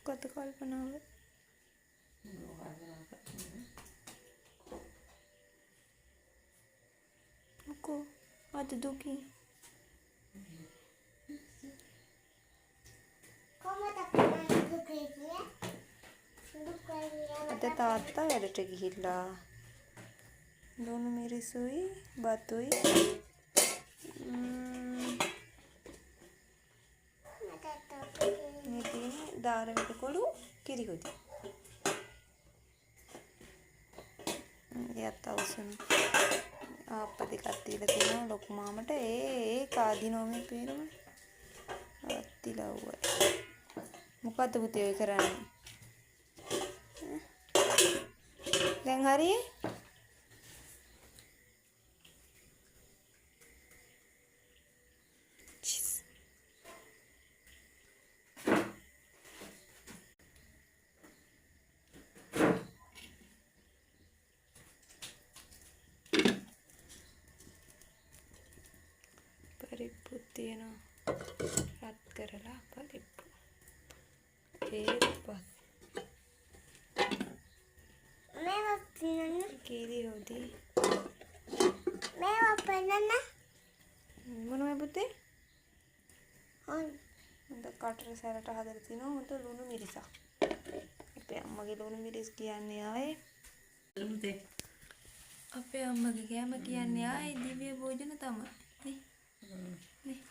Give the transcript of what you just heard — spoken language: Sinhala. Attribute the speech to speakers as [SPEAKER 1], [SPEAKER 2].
[SPEAKER 1] මොකද කල්පනාව? මොකෝ අද දුකී අද තාත්තා වැඩට ගිහිල්ලා ලුණු මිරිසුයි බතුයි මේ තියෙන්නේ දාරමිට කොළු කිරිකොඩි. එයත් අවසන් ආප්ප දෙකක් තියලා තියෙනවා ලොකු මාමට. ඒ කාදිනෝ මේ පේනවනේ. අත්තිලව්වයි. මොකද්ද පුතේ ඔය කරන්නේ? දැන් හරියේ? परिप्पु තියෙනවා රත් කරලා परिप्पु ඒපත් මේවා තියෙන්නේ කීරි හොදි මේවා පෙන්නන්න මොනවද පුතේ හොඳ කටර සැරට හදලා තිනවා හොඳ ලුණු මිරිසක් අපේ අම්මගේ ලුණු මිරිස් කියන්නේ ආයේ අපේ අම්මගේ කෑම කියන්නේ ආයේ දිව්‍ය භෝජන තමයි නේ